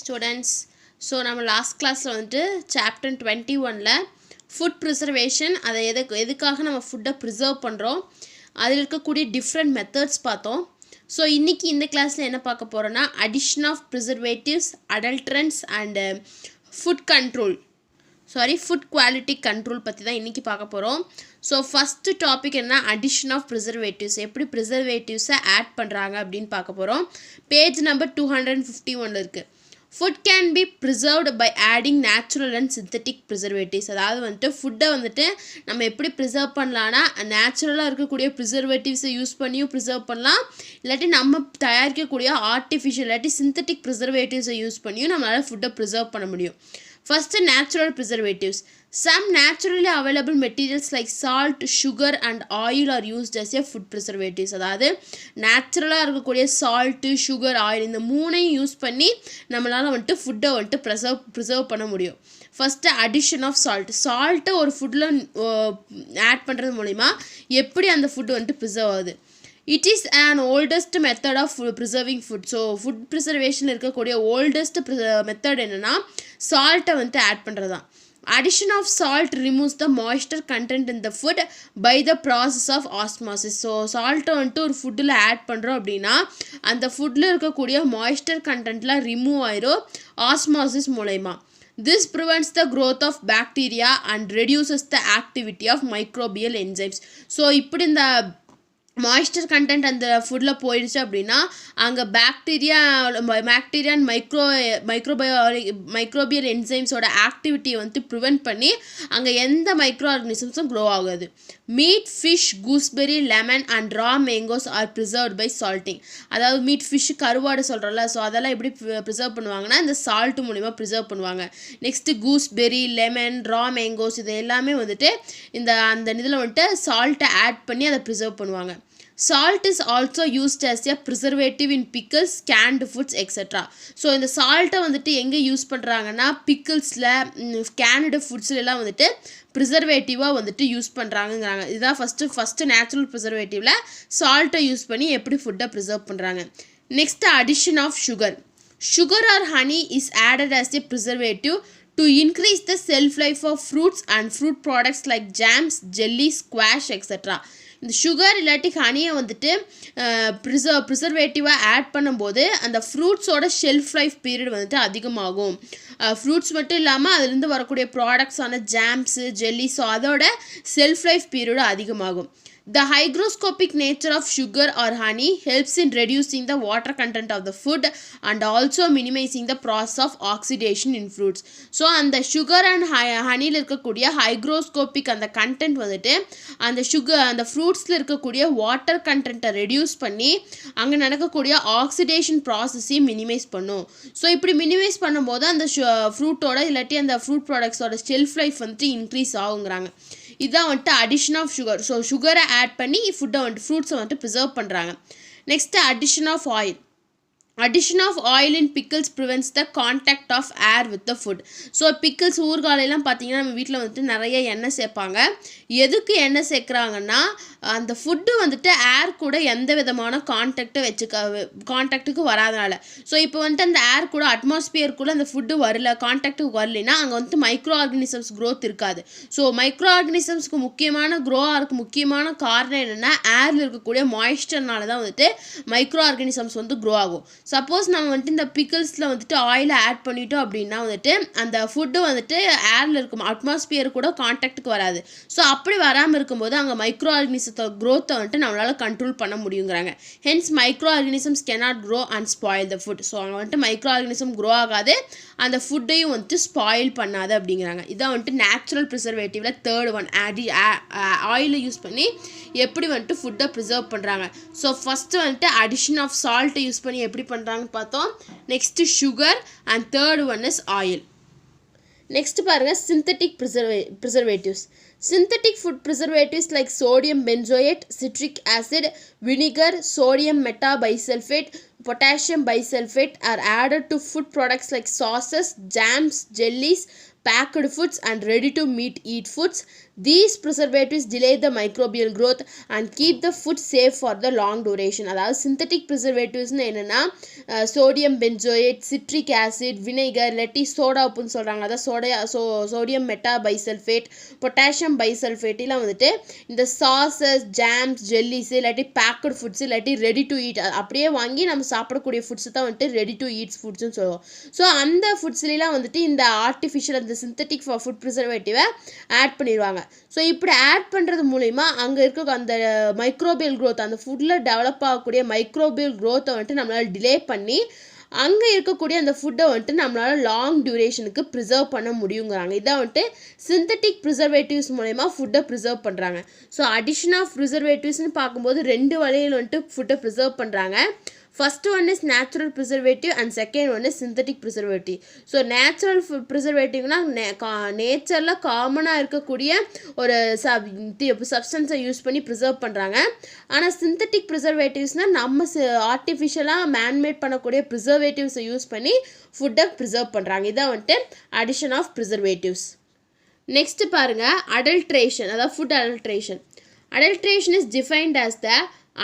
students. So நம்ம last கிளாஸில் வந்துட்டு சாப்டர் 21ல் ஃபுட் ப்ரிசர்வேஷன் அதை எதுக்காக நம்ம ஃபுட்டை ப்ரிசர்வ் பண்ணுறோம் அதில் இருக்கக்கூடிய டிஃப்ரெண்ட் மெத்தட்ஸ் பார்த்தோம். ஸோ இன்றைக்கி இந்த கிளாஸில் என்ன பார்க்க போகிறோன்னா addition of preservatives, adulterants and food quality control பற்றி தான் இன்றைக்கி பார்க்க போகிறோம். ஸோ ஃபஸ்ட்டு டாபிக் என்ன, அடிஷன் ஆஃப் ப்ரிசர்வேட்டிவ்ஸ், எப்படி ப்ரிசர்வேட்டிவ்ஸை ஆட் பண்ணுறாங்க அப்படின்னு பார்க்க போகிறோம். பேஜ் நம்பர் 251 இருக்குது. Food can be preserved by adding natural and synthetic preservatives. அதாவது வந்துட்டு ஃபுட்டை வந்துட்டு நம்ம எப்படி ப்ரிசர்வ் பண்ணலான்னா நேச்சுரலாக இருக்கக்கூடிய ப்ரிசர்வேட்டிவ்ஸை யூஸ் பண்ணியும் ப்ரிசர்வ் பண்ணலாம், இல்லாட்டி நம்ம தயாரிக்கக்கூடிய ஆர்டிஃபிஷியல் இல்லாட்டி சிந்தட்டிக் ப்ரிசர்வேட்டிவ்ஸை யூஸ் பண்ணியும் நம்மளால் ஃபுட்டை ப்ரிசர்வ் பண்ண முடியும். First, natural preservatives. Some naturally available materials like salt, sugar and oil are used as a food preservatives. அதாவது நேச்சுரலாக இருக்கக்கூடிய சால்ட்டு, சுகர், ஆயில் இந்த மூணையும் யூஸ் பண்ணி நம்மளால் வந்துட்டு ஃபுட்டை வந்துட்டு ப்ரிசர்வ் பண்ண முடியும். ஃபஸ்ட்டு அடிஷன் ஆஃப் சால்ட்டை ஒரு ஃபுட்டில் ஆட் பண்ணுறது மூலிமா எப்படி அந்த ஃபுட்டு வந்துட்டு ப்ரிசர்வ் ஆகுது. It is an oldest method of preserving food. So food preservation இருக்கக்கூடிய ஓல்டஸ்ட் மெத்தட் என்னென்னா சால்ட்டை வந்துட்டு ஆட் பண்ணுறது தான். Addition of salt removes the moisture content in the food by the process of osmosis. So சால்ட்டை வந்துட்டு ஒரு ஃபுட்டில் ஆட் பண்ணுறோம் அப்படின்னா அந்த ஃபுட்டில் இருக்கக்கூடிய மாய்ஸ்டர் கண்டென்ட்லாம் ரிமூவ் ஆயிரும் ஆஸ்மாசிஸ் மூலயமா. This prevents the growth of bacteria and reduces the activity of microbial enzymes. So இப்படி இந்த மாய்ஸ்டர் கண்டென்ட் அந்த ஃபுட்டில் போயிடுச்சு அப்படின்னா அங்கே பாக்டீரியா அண்ட் மைக்ரோபியல் என்சைம்ஸோட ஆக்டிவிட்டியை வந்து ப்ரிவெண்ட் பண்ணி அங்கே எந்த மைக்ரோ ஆர்கனிசம்ஸும் க்ரோ ஆகாது. Meat, fish, gooseberry, lemon and raw mangoes are preserved by salting. அதாவது மீட், ஃபிஷ், கருவாடு சொல்கிறோம்ல, ஸோ அதெல்லாம் எப்படி ப்ரிசர்வ் பண்ணுவாங்கன்னா இந்த சால்ட்டு மூலிமா ப்ரிசர்வ் பண்ணுவாங்க. நெக்ஸ்ட்டு கூஸ்பெரி, லெமன், ரா மேங்கோஸ் இது எல்லாமே வந்துட்டு அந்த இதில் வந்துட்டு சால்ட்டை ஆட் பண்ணி அதை ப்ரிசர்வ் பண்ணுவாங்க. Salt is also used as a preservative in pickles, canned foods, etc. So இந்த சால்ட்டை வந்துட்டு எங்கே யூஸ் பண்ணுறாங்கன்னா பிக்கிள்ஸில், கேன்டு ஃபுட்ஸ்லாம் வந்துட்டு ப்ரிசர்வேட்டிவாக வந்துட்டு யூஸ் பண்ணுறாங்கங்கிறாங்க. இதுதான் ஃபஸ்ட்டு நேச்சுரல் ப்ரிசர்வேட்டிவில் சால்ட்டை யூஸ் பண்ணி எப்படி ஃபுட்டை ப்ரிசர்வ் பண்ணுறாங்க. Next addition of sugar or honey is added as a preservative to increase the shelf life of fruits and fruit products like jams, jelly, squash, etc. இந்த sugar இல்லாட்டி ஹனியை வந்துட்டு ப்ரிசர்வேட்டிவாக add பண்ணும்போது அந்த ஃப்ரூட்ஸோட ஷெல்ஃப் லைஃப் பீரியட் வந்துட்டு அதிகமாகும். Fruits மட்டும் இல்லாமல் அதுலேருந்து வரக்கூடிய ப்ராடக்ட்ஸான ஜாம்ஸு, ஜெல்லி, ஸோ அதோட ஷெல்ஃப் லைஃப் பீரியடு அதிகமாகும். The hygroscopic nature of sugar or honey helps in reducing the water content of the food and also minimizing the process of oxidation in fruits. So அந்த sugar and ஹனியில் இருக்கக்கூடிய hygroscopic அந்த content வந்துட்டு அந்த ஃப்ரூட்ஸில் இருக்கக்கூடிய water கண்டென்ட்டை reduce பண்ணி அங்கே நடக்கக்கூடிய ஆக்சிடேஷன் ப்ராசஸையும் மினிமைஸ் பண்ணும். ஸோ இப்படி மினிமைஸ் பண்ணும்போது அந்த ஃப்ரூட்டோட இல்லாட்டி அந்த ஃப்ரூட் ப்ராடக்ட்ஸோட ஷெல்ஃப் லைஃப் வந்துட்டு இன்க்ரீஸ் ஆகுங்கிறாங்க. இதுதான் வந்துட்டு அடிஷன் ஆஃப் சுகர். ஸோ சுகரை ஆட் பண்ணி ஃபுட்டை வந்துட்டு ஃப்ரூட்ஸை வந்துட்டு ப்ரிசர்வ் பண்ணுறாங்க. Next addition of oil. Addition of oil in pickles prevents the contact of air with the food. So pickles ஊறுகாலையெல்லாம் பார்த்தீங்கன்னா நம்ம வீட்டில் வந்துட்டு நிறைய எண்ணெய் சேர்ப்பாங்க. எதுக்கு எண்ணெய் சேர்க்குறாங்கன்னா அந்த ஃபுட்டு வந்துட்டு ஏர் கூட எந்த விதமான கான்டாக்ட்டுக்கு வராதனால. ஸோ இப்போ வந்துட்டு அந்த ஏர் கூட அட்மாஸ்பியர் அந்த ஃபுட்டு கான்டாக்ட்டுக்கு வரலைன்னா அங்கே வந்துட்டு மைக்ரோ ஆர்கனிசம்ஸ் க்ரோத் இருக்காது. ஸோ மைக்ரோ ஆர்கனிசம்ஸ்க்கு க்ரோ ஆகிறதுக்கு முக்கியமான காரணம் என்னென்னா ஏரில் இருக்கக்கூடிய மாய்ஸ்டர்னால தான் வந்துட்டு மைக்ரோ ஆர்கனிசம்ஸ் வந்து க்ரோ ஆகும். சப்போஸ் நம்ம வந்துட்டு இந்த பிக்கிள்ஸில் வந்துட்டு ஆயிலை ஆட் பண்ணிட்டோம் அப்படின்னா வந்துட்டு அந்த ஃபுட்டு வந்துட்டு ஏரில் இருக்கும் அட்மாஸ்பியர் கூட கான்டாக்ட்டுக்கு வராது. ஸோ அப்படி வராமல் இருக்கும்போது அங்கே மைக்ரோ ஆர்கனிசத்தோட க்ரோத்தை வந்துட்டு நம்மளால் கண்ட்ரோல் பண்ண முடியுங்கிறாங்க. Hence micro organisms cannot grow and spoil the food. So அங்கே வந்துட்டு மைக்ரோ ஆர்கனிசம் க்ரோ ஆகாது, அந்த ஃபுட்டையும் வந்துட்டு ஸ்பாயில் பண்ணாது அப்படிங்கிறாங்க. இதான் வந்துட்டு நேச்சுரல் ப்ரிசர்வேட்டிவில் தேர்ட் ஒன். ஆயிலை யூஸ் பண்ணி எப்படி வந்துட்டு ஃபுட்டை ப்ரிசர்வ் பண்ணுறாங்க. ஸோ ஃபஸ்ட்டு வந்துட்டு அடிஷன் ஆஃப் சால்ட்டை யூஸ் பண்ணி எப்படி பண்ணுறாங்கன்னு பார்த்தோம். Next sugar and third one is oil. Next பாருங்கள் synthetic preservatives. Synthetic food preservatives like sodium benzoate, citric acid, vinegar, sodium metabisulfate, potassium bisulfate are added to food products like sauces, jams, jellies, packed foods and ready to eat foods. These preservatives delay the microbial growth and keep the food safe for the long duration. அதாவது synthetic preservatives என்னன்னா sodium benzoate, citric acid, வினைகர், இல்லாட்டி soda உப்புன்னு சொல்கிறாங்க, அதான் sodium meta bisulphate, potassium bisulphate எல்லாம் வந்துட்டு இந்த sauces, jams, jellies, இல்லாட்டி packet foods, இல்லாட்டி ரெடி டு ஈட் அப்படியே வாங்கி நம்ம சாப்பிடக்கூடிய ஃபுட்ஸ் தான் வந்துட்டு ரெடி டு ஈட் ஃபுட்ஸ்னு சொல்லுவோம். ஸோ அந்த ஃபுட்ஸ்லாம் வந்துட்டு இந்த ஆர்டிஃபிஷியல் அந்த சிந்தட்டிக் ஃபுட் ப்ரிசர்வேட்டிவை ஆட் பண்ணிடுவாங்க. ஸோ இப்படி ஆட் பண்ணுறது மூலிமா அங்கே இருக்க அந்த மைக்ரோபியல் க்ரோத், அந்த ஃபுட்டில் டெவலப் ஆகக்கூடிய மைக்ரோபியல் க்ரோத்தை வந்துட்டு நம்மளால் டிலே பண்ணி அங்கே இருக்கக்கூடிய அந்த ஃபுட்டை வந்துட்டு நம்மளால் லாங் டியூரேஷனுக்கு ப்ரிசர்வ் பண்ண முடியுங்கிறாங்க. இதான் வந்துட்டு சிந்தட்டிக் ப்ரிசர்வேட்டிவ்ஸ் மூலயமா ஃபுட்டை ப்ரிசர்வ் பண்ணுறாங்க. ஸோ அடிஷன் ஆஃப் ப்ரிசர்வேட்டிவ்ஸ்னு பார்க்கும்போது 2 வழியில் வந்துட்டு ஃபுட்டை ப்ரிசர்வ் பண்ணுறாங்க. First one is natural preservative and second one is synthetic preservative. So natural preservative-னா நேச்சரில் காமனாக இருக்கக்கூடிய ஒரு சப்ஸ்டன்ஸை யூஸ் பண்ணி ப்ரிசர்வ் பண்ணுறாங்க. ஆனால் சிந்தட்டிக் ப்ரிசர்வேட்டிவ்ஸ்னால் நம்ம ஆர்டிஃபிஷியலாக மேன்மேட் பண்ணக்கூடிய ப்ரிசர்வேட்டிவ்ஸை யூஸ் பண்ணி ஃபுட்டை ப்ரிசர்வ் பண்ணுறாங்க. இதான் வந்துட்டு அடிஷன் ஆஃப் ப்ரிசர்வேட்டிவ்ஸ். நெக்ஸ்ட்டு பாருங்கள் அடல்ட்ரேஷன், அதாவது food adulteration. Adulteration is defined as the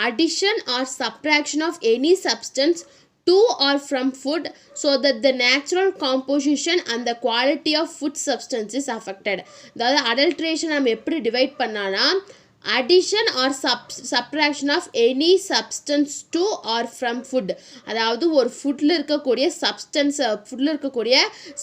addition or subtraction of any substance to or from food so that the natural composition and the quality of food substance is affected. அதாவது adulteration நம்ம எப்படி divide பண்ணானா addition or subtraction of any substance to or from food. அதாவது ஒரு ஃபுட்டில் இருக்கக்கூடிய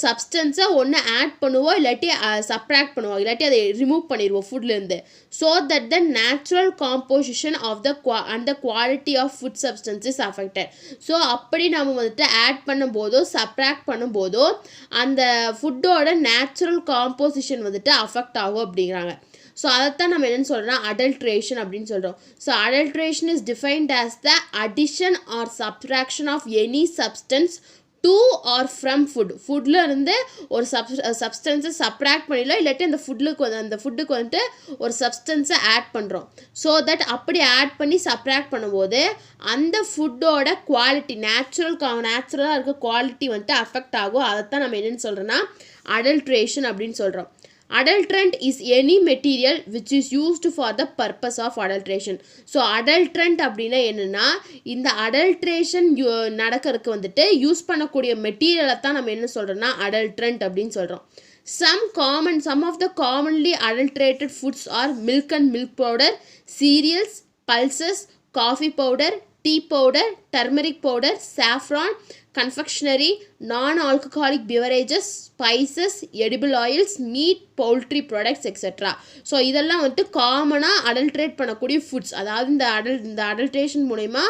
சப்ஸ்டன்ஸை ஒன்று add பண்ணுவோம், இல்லாட்டி சப்ராக்ட் பண்ணுவோம், இல்லாட்டி அதை ரிமூவ் பண்ணிடுவோம் ஃபுட்லேருந்து. So that the natural composition of அந்த quality of food substance is affected. So அப்படி நம்ம வந்துட்டு ஆட் பண்ணும்போதோ சப்ராக்ட் பண்ணும்போதோ அந்த ஃபுட்டோட நேச்சுரல் காம்போசிஷன் வந்துட்டு அஃபெக்ட் ஆகும் அப்படிங்கிறாங்க. ஸோ அதைத்தான் நம்ம என்னென்னு சொல்கிறோம்னா அடல்ட்ரேஷன் அப்படின்னு சொல்கிறோம். So adulteration is defined as the addition or subtraction of any substance to or from ஃபுட்டில் இருந்து ஒரு சப்ஸ்டன்ஸை சப்ராக்ட் பண்ணிடலாம், இல்லாட்டி அந்த ஃபுட்டுக்கு வந்துட்டு ஒரு சப்ஸ்டன்ஸை ஆட் பண்ணுறோம். ஸோ தட் அப்படி ஆட் பண்ணி சப்ராக்ட் பண்ணும்போது அந்த ஃபுட்டோட குவாலிட்டி நேச்சுரலாக இருக்க குவாலிட்டி வந்துட்டு அஃபெக்ட் ஆகும். அதைத்தான் நம்ம என்னென்னு சொல்கிறோன்னா அடல்ட்ரேஷன் அப்படின்னு சொல்கிறோம். Adulterant is any material which is used for the purpose of adulteration. So adulterant அப்படின்னா என்னென்னா இந்த adulteration நடக்கிறதுக்கு வந்துட்டு யூஸ் பண்ணக்கூடிய மெட்டீரியலை தான் நம்ம என்ன சொல்கிறோன்னா adulterant அப்படின்னு சொல்கிறோம். Some of the commonly adulterated foods are milk and milk powder, cereals, pulses, coffee powder, tea powder, turmeric powder, saffron, confectionery, non-alcoholic beverages, spices, edible oils, meat, poultry products, etc. So இதெல்லாம் வந்துட்டு காமனாக adulterate பண்ணக்கூடிய foods. அதாவது இந்த adulteration மூலமா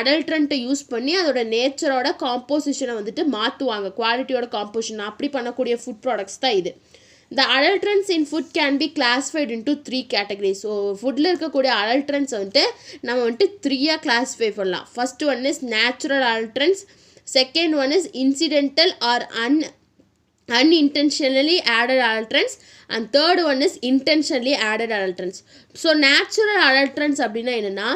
அடல்ட்ரண்ட்டை use பண்ணி அதோட நேச்சரோட காம்போசிஷனை வந்துட்டு மாற்றுவாங்க, குவாலிட்டியோட காம்போசிஷன் அப்படி பண்ணக்கூடிய ஃபுட் ப்ராடக்ட்ஸ் தான் இது. The adulterants in food can be classified into 3 categories. So ஃபுட்டில் இருக்கக்கூடிய adulterants வந்துட்டு நம்ம வந்துட்டு 3ஆக கிளாஸிஃபை பண்ணலாம். First one is natural adulterants, second one is incidental or unintentionally added adulterants, and third one is intentionally added adulterants. So natural adulterants அப்படின்னா என்னென்னா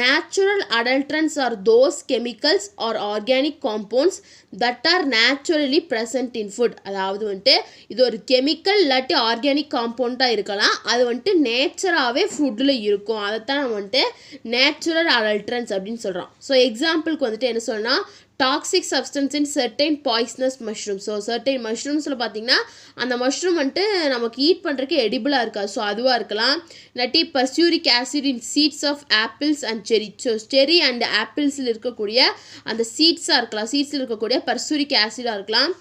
natural adulterants are those chemicals or organic compounds that are naturally present in food. அதாவது வந்துட்டு இது ஒரு chemical இல்லாட்டி organic காம்பவுண்டாக இருக்கலாம், அது வந்துட்டு நேச்சராகவே ஃபுட்டில் இருக்கும், அதைத்தான் நம்ம வந்துட்டு நேச்சுரல் adulterants அப்படின்னு சொல்கிறோம். ஸோ எக்ஸாம்பிளுக்கு வந்துட்டு என்ன சொல்லணும்னா toxic substance in certain poisonous mushroom. So certain மஷ்ரூம்ஸில் பார்த்திங்கன்னா அந்த மஷ்ரூம் வந்துட்டு நமக்கு ஈட் பண்ணுறதுக்கு எடிபிளாக இருக்காது, ஸோ அதுவாக இருக்கலாம். இல்லாட்டி prussic acid in seeds of apples and cherry. So cherry and ஆப்பிள்ஸில் இருக்கக்கூடிய அந்த சீட்ஸாக இருக்கலாம், சீட்ஸில் இருக்கக்கூடிய பர்சூரிக் ஆசிடாக இருக்கலாம்.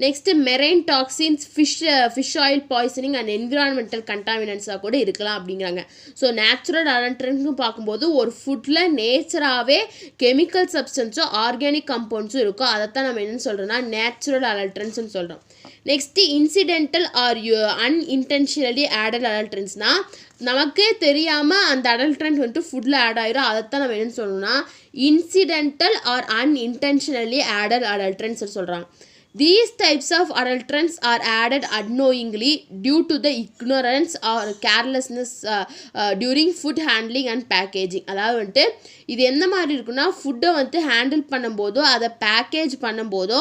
Next marine toxins, fish oil poisoning and environmental கண்டாமினன்ஸாக கூட இருக்கலாம் அப்படிங்கிறாங்க. ஸோ நேச்சுரல் அடல்ட்ரன்ட்னு பார்க்கும்போது ஒரு ஃபுட்டில் நேச்சராகவே கெமிக்கல் சப்ஸ்டன்ஸும் ஆர்கானிக் கம்பவுண்ட்ஸும் இருக்கும், அதைத்தான் நம்ம என்னென்னு சொல்கிறோன்னா நேச்சுரல் அடல்ட்ரன்ட்ஸ்னு சொல்கிறோம். Next incidental or unintentionally added அடல்ட்ரன்ட்ஸ்னால் நமக்கே தெரியாமல் அந்த அடல்ட்ரண்ட் வந்துட்டு ஃபுட்டில் ஆட் ஆகிரும், அதைத்தான் நம்ம என்னென்னு சொல்லணும்னா இன்சிடென்டல் ஆர் அன்இன்டென்ஷனலி ஆடட் அடல்ட்ரன்ட்ஸ் சொல்கிறாங்க. These types of adulterants are added unknowingly due to the ignorance or carelessness during food handling and packaging. அதாவது வந்துட்டு இது எந்த மாதிரி இருக்குன்னா, ஃபுட்டை வந்து ஹேண்டில் பண்ணும்போதோ அதை பேக்கேஜ் பண்ணும்போதோ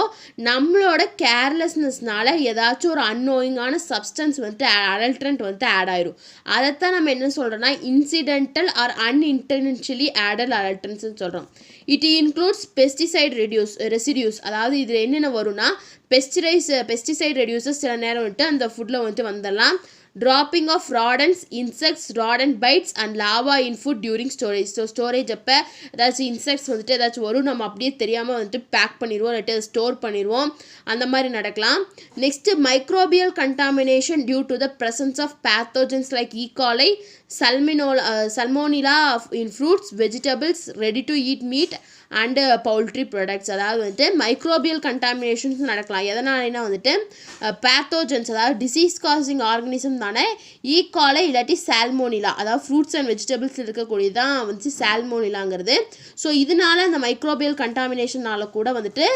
நம்மளோட கேர்லெஸ்னஸ்னால ஏதாச்சும் ஒரு அன்னோயிங்கான சப்ஸ்டன்ஸ் வந்துட்டு அடல்ட்ரண்ட் வந்துட்டு ஆட் ஆயிரும். அதைத்தான் நம்ம என்ன சொல்கிறோன்னா இன்சிடென்டல் ஆர் அன்இன்டென்ஷனலி ஆடட் அடல்ட்ரன்ட்ஸ்னு சொல்கிறோம். It includes pesticide residues. அதாவது இதில் என்னென்ன வரும்னா பெஸ்டிசைட் ரெடியூசஸ் சில நேரம் வந்துட்டு அந்த ஃபுட்டில் வந்துட்டு வந்துடலாம். Dropping of rodents, insects, rodent bites and larva in food during storage. So storage அப்போ ஏதாச்சும் இன்செக்ட்ஸ் வந்துட்டு ஏதாச்சும் வரும், நம்ம அப்படியே தெரியாமல் வந்துட்டு பேக் பண்ணிடுவோம், இல்லாட்டி ஸ்டோர் பண்ணிடுவோம், அந்த மாதிரி நடக்கலாம். Next microbial contamination due to the presence of pathogens like E coli, salmonella in fruits, vegetables, ready to eat meat and poultry products. அதாவது வந்துட்டு மைக்ரோபியல் கண்டாமினேஷன்ஸ் நடக்கலாம். எதனாலனா வந்துட்டு பேத்தோஜன்ஸ், அதாவது டிசீஸ் காசிங் ஆர்கனிசம் தானே ஈகாலை இல்லாட்டி சால்மோனிலா, அதாவது ஃப்ரூட்ஸ் அண்ட் வெஜிடபிள்ஸ் இருக்கக்கூடியதான் வந்து சால்மோனிலாங்கிறது. ஸோ இதனால அந்த மைக்ரோபியல் கண்டாமினேஷனால் கூட வந்துட்டு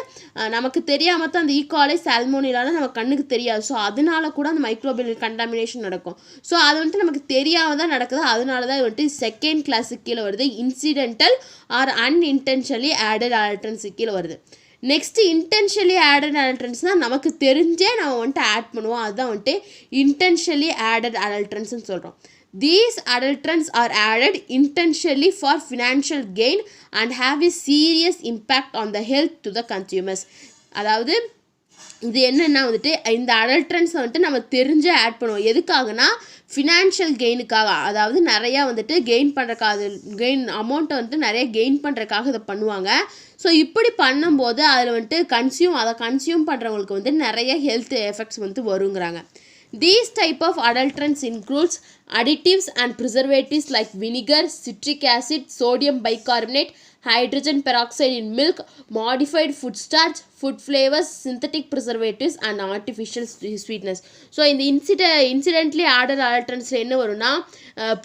நமக்கு தெரியாமல் தான் அந்த ஈகாலை சால்மோனிலால நம்ம கண்ணுக்கு தெரியாது. ஸோ அதனால கூட அந்த மைக்ரோபியல் கண்டாமினேஷன் நடக்கும். ஸோ அது வந்துட்டு நமக்கு தெரியாமல் தான் நடக்குது. அதனால தான் வந்துட்டு செகண்ட் கிளாஸுக்கு கீழே வருது, incidental or unintentionally added adulterants கீழே வருது. நெக்ஸ்ட்டு இன்டென்ஷனலி ஆடட் அடல்ட்ரன்ஸ்னால் நமக்கு தெரிஞ்சே நம்ம வந்துட்டு ஆட் பண்ணுவோம், அதுதான் வந்துட்டு இன்டென்ஷனலி ஆடட் அடல்ட்ரன்ஸ்னு சொல்கிறோம். These adulterants are added intentionally for financial gain and have a serious impact on the health to the consumers. அதாவது இது என்னென்னா வந்துட்டு இந்த அடல்ட்ரன்ஸை வந்துட்டு நம்ம தெரிஞ்சே ஆட் பண்ணுவோம். எதுக்காகனா ஃபினான்ஷியல் கெயினுக்காக, அதாவது நிறையா வந்துட்டு கெயின் அமௌண்ட்டை வந்துட்டு நிறைய கெயின் பண்ணுறதுக்காக இதை பண்ணுவாங்க. ஸோ இப்படி பண்ணும்போது அதில் வந்துட்டு கன்சியூம் பண்ணுறவங்களுக்கு வந்து நிறைய ஹெல்த் எஃபெக்ட்ஸ் வந்து வருங்கிறாங்க. These type of adulterants includes additives and preservatives like vinegar, citric acid, sodium bicarbonate, hydrogen peroxide in milk, modified food starch, food flavors, synthetic preservatives and artificial sweetness. So இந்த incidentally added அடல்ட்ரன்ஸில் என்ன வரும்னா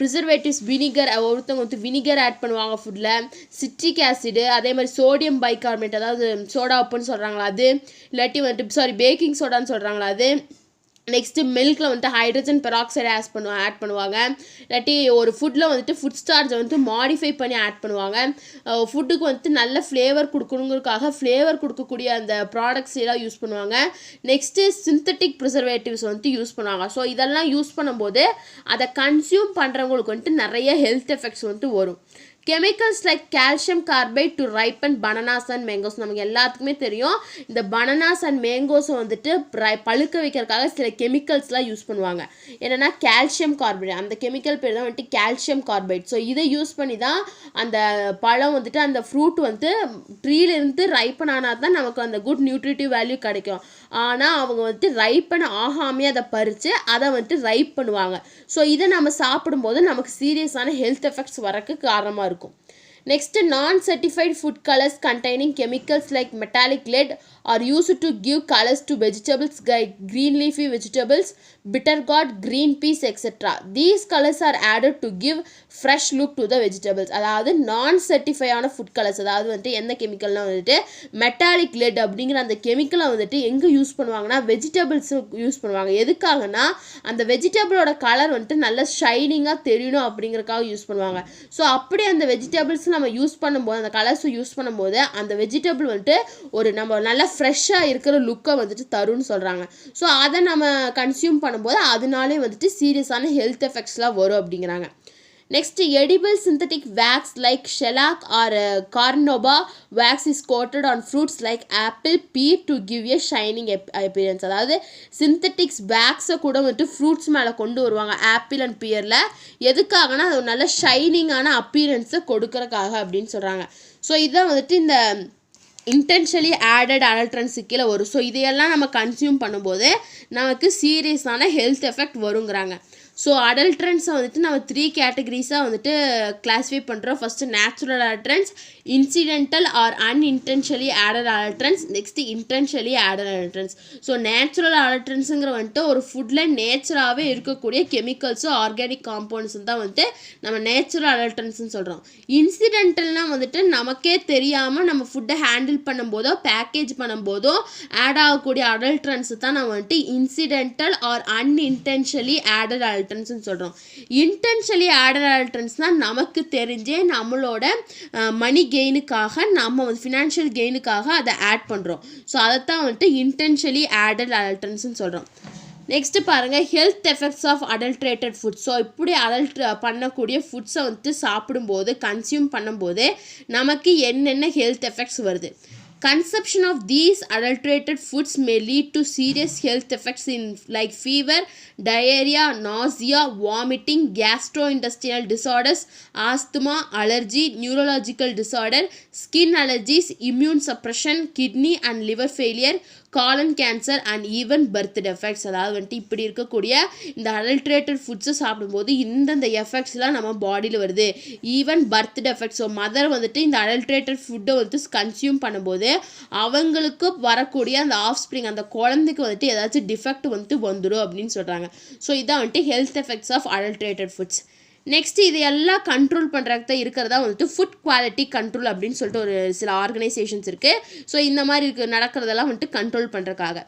preservatives, vinegar, ஒருத்தவங்க வந்து vinegar add பண்ணுவாங்க ஃபுட்டில், citric acid, அதே மாதிரி sodium bicarbonate, அதாவது சோடா உப்புன்னு சொல்கிறாங்களா அது, இல்லாட்டி வந்துட்டு பேக்கிங் சோடான்னு சொல்கிறாங்களா அது. நெக்ஸ்ட்டு மில்கில் வந்துட்டு ஹைட்ரஜன் பெராக்சைடு ஆட் பண்ணுவாங்க, இல்லாட்டி ஒரு ஃபுட்டில் வந்துட்டு ஃபுட் ஸ்டார்ச்சை வந்துட்டு மாடிஃபை பண்ணி ஆட் பண்ணுவாங்க. ஃபுட்டுக்கு வந்துட்டு நல்ல ஃப்ளேவர் கொடுக்கணுங்கிறதுக்காக ஃப்ளேவர் கொடுக்கக்கூடிய அந்த ப்ராடக்ட்ஸ் எல்லாம் யூஸ் பண்ணுவாங்க. நெக்ஸ்ட்டு சிந்தட்டிக் ப்ரிசர்வேட்டிவ்ஸ் வந்துட்டு யூஸ் பண்ணுவாங்க. ஸோ இதெல்லாம் யூஸ் பண்ணும்போது அதை கன்சியூம் பண்ணுறவங்களுக்கு வந்துட்டு நிறைய ஹெல்த் எஃபெக்ட்ஸ் வந்துட்டு வரும். Chemicals like calcium carbide to ripen bananas and mangoes. நமக்கு எல்லாத்துக்குமே தெரியும் இந்த பனானாஸ் அண்ட் மேங்கோஸை வந்துட்டு பழுக்க வைக்கிறதுக்காக சில கெமிக்கல்ஸ்லாம் யூஸ் பண்ணுவாங்க. என்னென்னா கால்சியம் கார்பைட், அந்த கெமிக்கல் பேர் தான் வந்துட்டு கால்சியம் கார்பைட். ஸோ இதை யூஸ் பண்ணி தான் அந்த பழம் வந்துட்டு அந்த ஃப்ரூட் வந்து ட்ரீலேருந்து ரைப்பன் ஆனால் தான் நமக்கு அந்த குட் நியூட்ரிட்டிவ் வேல்யூ கிடைக்கும். ஆனால் அவங்க வந்துட்டு ரைப்பன் ஆகாமே அதை பறித்து அதை வந்துட்டு ரைப் பண்ணுவாங்க. ஸோ இதை நம்ம சாப்பிடும்போது நமக்கு சீரியஸான ஹெல்த் எஃபெக்ட்ஸ் வரக்கு காரணமாக இருக்கும். Next, non-certified food colors containing chemicals like metallic lead are used to give colors to vegetables like green leafy vegetables, bitter gourd, green peas, etc. These colors are added to give fresh look to the vegetables. அதாவது non-certified ஆன food colors, அதாவது வந்துட்டு எந்த கெமிக்கல்னா வந்துட்டு metallic let அப்படிங்கிற அந்த கெமிக்கலை வந்துட்டு எங்கே யூஸ் பண்ணுவாங்கன்னா வெஜிடபிள்ஸ் யூஸ் பண்ணுவாங்க. எதுக்காகனா அந்த வெஜிடபிளோட கலர் வந்துட்டு நல்ல ஷைனிங்காக தெரியணும் அப்படிங்கிறதுக்காக யூஸ் பண்ணுவாங்க. ஸோ அப்படி அந்த வெஜிடபிள்ஸ் நம்ம யூஸ் பண்ணும்போது, அந்த கலர்ஸை யூஸ் பண்ணும்போது அந்த வெஜிடபிள் வந்துட்டு ஒரு நம்ம நல்லா ஃப்ரெஷ்ஷாக இருக்கிற லுக்கை வந்துட்டு தரும்னு சொல்கிறாங்க. ஸோ அதை நம்ம கன்சியூம் பண்ணும்போது அதனாலே வந்துட்டு சீரியஸான ஹெல்த் எஃபெக்ட்ஸ்லாம் வரும் அப்படிங்கிறாங்க. Next, edible synthetic wax like shellac or carnauba wax is coated on fruits like apple, pear to give a shining appearance. அதாவது சிந்தட்டிக்ஸ் வேக்ஸை கூட வந்துட்டு ஃப்ரூட்ஸ் மேலே கொண்டு வருவாங்க ஆப்பிள் அண்ட் பியரில். எதுக்காகனா அது ஒரு நல்ல ஷைனிங்கான அப்பீரன்ஸை கொடுக்கறதுக்காக அப்படின்னு சொல்கிறாங்க. ஸோ இதான் வந்துட்டு இந்த இன்டென்ஷனலி ஆடட் அடல்ட்ரன்ஸு கீழே வரும். ஸோ இதையெல்லாம் நம்ம கன்சியூம் பண்ணும்போது நமக்கு சீரியஸான ஹெல்த் எஃபெக்ட் வருங்கிறாங்க. ஸோ அடல்ட்ரன்ஸை வந்துட்டு நம்ம 3 கேட்டகரிஸாக வந்துட்டு கிளாஸிஃபை பண்ணுறோம். First natural adulterants, incidental or unintentionally added adulterants, next intentionally added adulterants. So natural அடல்ட்ரன்ஸுங்கிற வந்துட்டு ஒரு ஃபுட்டில் நேச்சராகவே இருக்கக்கூடிய கெமிக்கல்ஸும் ஆர்கானிக் காம்பவுண்ட்ஸும் தான் வந்துட்டு நம்ம நேச்சுரல் அடல்ட்ரன்ஸ்னு சொல்கிறோம். இன்சிடென்டல்னால் வந்துட்டு நமக்கே தெரியாமல் நம்ம ஃபுட்டை ஹேண்டில் பண்ணும்போதோ பேக்கேஜ் பண்ணும்போதோ ஆட் ஆகக்கூடிய அடல்ட்ரன்ஸ் தான் நம்ம வந்துட்டு இன்சிடென்டல் ஆர் அன்இன்டென்ஷனலி ஆடட் அடல்ட்ரன்ஸ்னு சொல்கிறோம். இன்டென்ஷனலி ஆடட் அடல்ட்ரன்ஸ்னால் நமக்கு தெரிஞ்சே நம்மளோட மணி கெயினுக்காக நம்ம வந்து ஃபினான்ஷியல் கெயினுக்காக அதை ஆட் பண்ணுறோம். ஸோ அதைத்தான் வந்துட்டு இன்டென்ஷனலி ஆடட் அடல்ட்ரன்ஸ்னு சொல்கிறோம். நெக்ஸ்ட்டு பாருங்கள், health effects of adulterated foods. So இப்படி பண்ணக்கூடிய ஃபுட்ஸை வந்துட்டு சாப்பிடும்போது கன்சியூம் பண்ணும்போது நமக்கு என்னென்ன ஹெல்த் எஃபெக்ட்ஸ் வருது. Consumption of these adulterated foods may lead to serious health effects in like fever, diarrhea, nausea, vomiting, gastrointestinal disorders, asthma, allergy, neurological disorder, skin allergies, immune suppression, kidney and liver failure, colon cancer and even birth effects. அதாவது வந்துட்டு இப்படி இருக்கக்கூடிய இந்த adulterated ஃபுட்ஸை சாப்பிடும்போது இந்தந்த எஃபெக்ட்ஸ்லாம் நம்ம பாடியில் வருது. Even birth effects. So mother வந்துட்டு இந்த அடல்ட்ரேட்டட் ஃபுட்டை வந்துட்டு கன்சியூம் பண்ணும்போது அவங்களுக்கு வரக்கூடிய அந்த ஆஃப்ஸ்ப்ரிங் அந்த குழந்தைக்கு வந்துட்டு ஏதாச்சும் டிஃபெக்ட் வந்துட்டு வந்துடும் அப்படின்னு சொல்கிறாங்க. ஸோ இதான் வந்துட்டு health effects of adulterated foods. Next இது எல்லாம் கண்ட்ரோல் பண்ணுறதுக்கு தான் இருக்கிறதா வந்துட்டு ஃபுட் குவாலிட்டி கண்ட்ரோல் அப்படின்னு சொல்லிட்டு ஒரு சில ஆர்கனைசேஷன்ஸ் இருக்குது. ஸோ இந்த மாதிரி நடக்கிறதெல்லாம் வந்துட்டு கண்ட்ரோல் பண்ணுறதுக்காக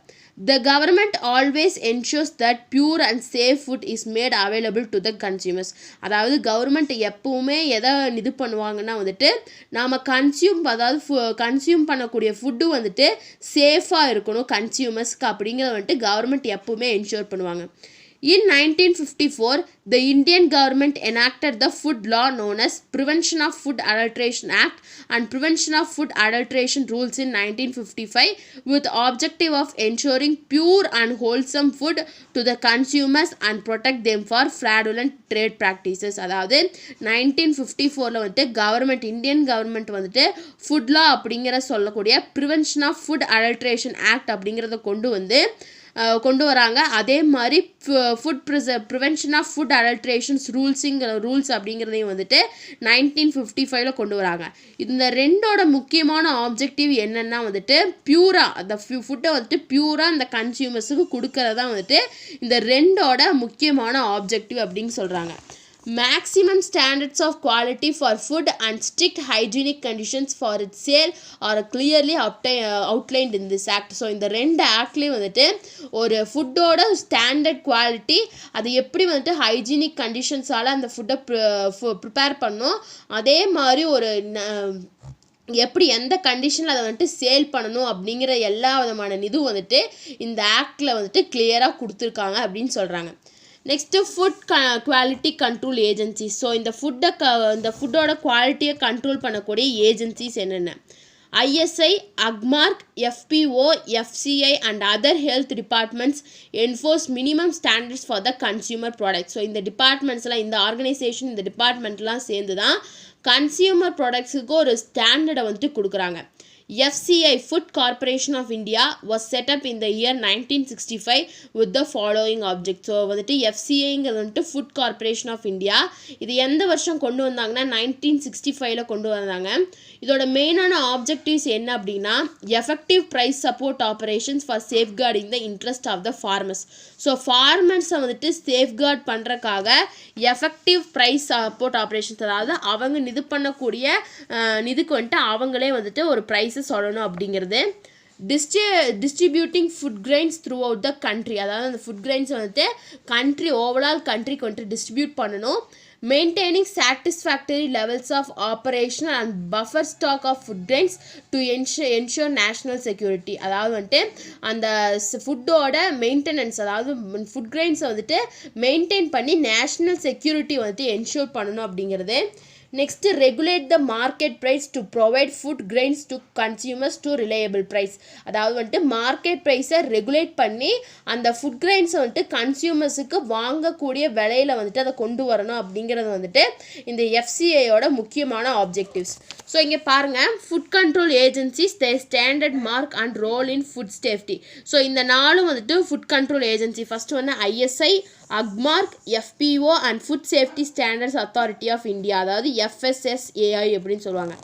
the government always ensures that pure and safe food is made available to the consumers. அதாவது கவர்மெண்ட் எப்பவுமே எதை இது பண்ணுவாங்கன்னா வந்துட்டு நாம் கன்சியூம் பண்ணக்கூடிய ஃபுட்டு வந்துட்டு சேஃபாக இருக்கணும் கன்சியூமர்ஸ்க்கு அப்படிங்கிறத வந்துட்டு கவர்மெண்ட் எப்பவுமே என்ஷூர் பண்ணுவாங்க. In 1954, the Indian government enacted the food law known as Prevention of Food Adulteration Act and Prevention of Food Adulteration Rules in 1955 with the objective of ensuring pure and wholesome food to the consumers and protect them for fraudulent trade practices. அதாவது 1954 வந்துட்டு Indian government வந்துட்டு food law அப்படிங்கிற சொல்லக்கூடிய prevention of food adulteration act அப்படிங்கிறத கொண்டு வராங்க. அதே மாதிரி prevention of food adulterations rules அப்படிங்கிறதையும் வந்துட்டு 1955 கொண்டு வராங்க. இந்த ரெண்டோட முக்கியமான ஆப்ஜெக்டிவ் என்னென்னா வந்துட்டு பியூராக அந்த ஃபுட்டை வந்துட்டு பியூராக அந்த கன்சியூமர்ஸுக்கு கொடுக்கறதா வந்துட்டு இந்த ரெண்டோட முக்கியமான ஆப்ஜெக்டிவ் அப்படின்னு சொல்கிறாங்க. Maximum standards of quality for food and strict hygienic conditions for its sale are clearly outlined in this act. So இந்த ரெண்டு ஆக்ட்லேயும் வந்துட்டு ஒரு ஃபுட்டோட ஸ்டாண்டர்ட் குவாலிட்டி அது எப்படி வந்துட்டு ஹைஜீனிக் கண்டிஷன்ஸால் அந்த ஃபுட்டை ப்ரிப்பேர் பண்ணோம், அதே மாதிரி ஒரு எப்படி எந்த கண்டிஷனில் அதை வந்துட்டு சேல் பண்ணணும் அப்படிங்கிற எல்லா விதமான இதுவும் வந்துட்டு இந்த ஆக்டில் வந்துட்டு கிளியராக கொடுத்துருக்காங்க அப்படின்னு சொல்கிறாங்க. Next food quality control agencies. So இந்த ஃபுட்டோட குவாலிட்டியை கண்ட்ரோல் பண்ணக்கூடிய ஏஜென்சிஸ் என்னென்ன? ISI, AGMARK, FPO, FCI and other health departments enforce minimum standards for the consumer products. So இந்த டிபார்ட்மெண்ட்ஸ்லாம் இந்த ஆர்கனைசேஷன் இந்த டிபார்ட்மெண்ட்லாம் சேர்ந்து தான் கன்சியூமர் ப்ராடக்ட்ஸுக்கு ஒரு ஸ்டாண்டர்டை வந்துட்டு கொடுக்குறாங்க. FCI, Food Corporation of India, was set up in the year 1965 with the following objects. So வந்துட்டு FCIங்கிறது வந்துட்டு ஃபுட் கார்பரேஷன் ஆஃப் இந்தியா. இது எந்த வருஷம் கொண்டு வந்தாங்கன்னா 1965 கொண்டு வந்தாங்க. இதோட மெயினான ஆப்ஜெக்டிவ்ஸ் என்ன அப்படின்னா effective price support operations for safeguarding the interest of the farmers. So ஃபார்மர்ஸை வந்துட்டு சேஃப்கார்ட் பண்ணுறக்காக எஃபெக்டிவ் ப்ரைஸ் சப்போர்ட் ஆப்ரேஷன்ஸ், அதாவது அவங்க இது பண்ணக்கூடிய இதுக்கு வந்துட்டு அவங்களே வந்துட்டு ஒரு ப்ரைஸை சொல்லணும் அப்படிங்கிறது. Distributing food grains through out the country, அதாவது அந்த ஃபுட் கிரெயின்ஸ் வந்துட்டு ஓவரால் கண்ட்ரிக்கு வந்துட்டு டிஸ்ட்ரிபியூட் பண்ணணும். Maintaining satisfactory levels of operational and buffer stock of food grains to ensure national security. அதாவது வந்துட்டு அந்த ஃபுட்டோட மெயின்டெனன்ஸ், அதாவது ஃபுட் கிரெயின்ஸை வந்துட்டு மெயின்டைன் பண்ணி நேஷ்னல் செக்யூரிட்டி வந்துட்டு என்ஷூர் பண்ணணும் அப்படிங்கிறது. Next regulate the market price to provide food grains to consumers to reliable price. அதாவது வந்துட்டு மார்க்கெட் ப்ரைஸை ரெகுலேட் பண்ணி அந்த ஃபுட் கிரெயின்ஸை வந்துட்டு கன்சியூமர்ஸுக்கு வாங்கக்கூடிய விலையில் வந்துட்டு அதை கொண்டு வரணும் அப்படிங்கிறது வந்துட்டு இந்த எஃப்சிஐயோட முக்கியமான ஆப்ஜெக்டிவ்ஸ். ஸோ இங்கே பாருங்கள், food control agencies the standard mark and role in food safety. So இந்த நாளும் வந்துட்டு ஃபுட் கண்ட்ரோல் ஏஜென்சி ஃபஸ்ட்டு வந்து ISI, Agmark, FPO and food safety standards authority of India, அதாவது எஃப்எஸ்எஸ்ஏஐ அப்படின்னு சொல்லுவாங்க.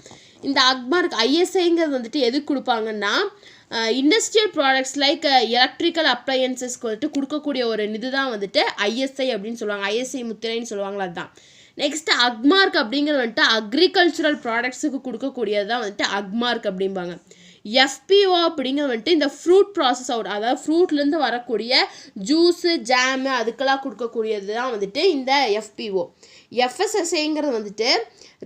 இந்த அக்மார்க் ஐஎஸ்ஐங்கிறது வந்துட்டு எதுக்கு கொடுப்பாங்கன்னா இண்டஸ்ட்ரியல் ப்ராடக்ட்ஸ் லைக் எலக்ட்ரிக்கல் அப்ளையன்சஸ்க்கு வந்துட்டு கொடுக்கக்கூடிய ஒரு இது தான் வந்துட்டு ஐஎஸ்ஐ அப்படின்னு சொல்லுவாங்க. ஐஎஸ்ஐ முத்திரைன்னு சொல்லுவாங்களா, அதுதான். நெக்ஸ்ட் அக்மார்க் அப்படிங்கிறது வந்துட்டு அக்ரிகல்ச்சுரல் ப்ராடக்ட்ஸுக்கு கொடுக்கக்கூடியது தான் வந்துட்டு அக்மார்க் அப்படிம்பாங்க. எஃபிஓ அப்படிங்கிறது வந்துட்டு இந்த ஃப்ரூட் ப்ராசஸ் அவுட், அதாவது ஃப்ரூட்லேருந்து வரக்கூடிய ஜூஸு, ஜாமு அதுக்கெல்லாம் கொடுக்கக்கூடியது தான் வந்துட்டு இந்த எஃபிஓ. எஃப்எஸ்எஸ்ஏங்கிறது வந்துட்டு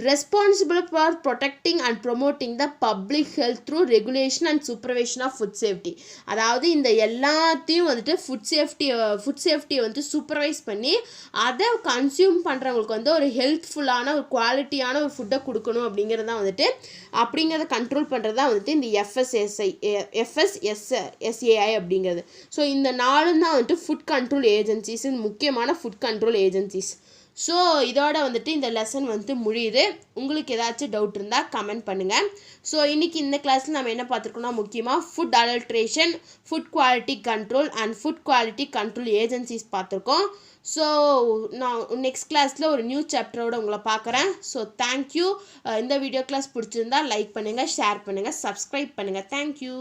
responsible for protecting and promoting the public health through regulation and supervision of food safety. அதாவது இந்த எல்லாத்தையும் வந்துட்டு ஃபுட் சேஃப்டியை வந்துட்டு சூப்பர்வைஸ் பண்ணி அதை கன்சியூம் பண்ணுறவங்களுக்கு வந்து ஒரு ஹெல்த்ஃபுல்லான ஒரு குவாலிட்டியான ஒரு ஃபுட்டை கொடுக்கணும் அப்படிங்கிறது தான் வந்துட்டு, அப்படிங்கிறத கண்ட்ரோல் பண்ணுறது தான் வந்துட்டு இந்த எஃப்எஸ்எஸ்ஏஐ அப்படிங்கிறது. ஸோ இந்த நாளும் தான் வந்துட்டு ஃபுட் கண்ட்ரோல் ஏஜென்சிஸ், முக்கியமான ஃபுட் கண்ட்ரோல் ஏஜென்சிஸ். ஸோ இதோட வந்துட்டு இந்த லெசன் வந்துட்டு முடியுது. உங்களுக்கு ஏதாச்சும் டவுட் இருந்தால் கமெண்ட் பண்ணுங்கள். ஸோ இன்றைக்கி இந்த கிளாஸில் நம்ம என்ன பார்த்துருக்கோம்னா, முக்கியமாக food adulteration, food quality control and food quality control agencies பார்த்துருக்கோம். ஸோ நான் நெக்ஸ்ட் கிளாஸில் ஒரு நியூ சாப்டரோடு உங்களை பார்க்குறேன். So thank you. இந்த வீடியோ கிளாஸ் பிடிச்சிருந்தா லைக் பண்ணுங்கள், ஷேர் பண்ணுங்கள், சப்ஸ்கிரைப் பண்ணுங்கள். தேங்க்யூ.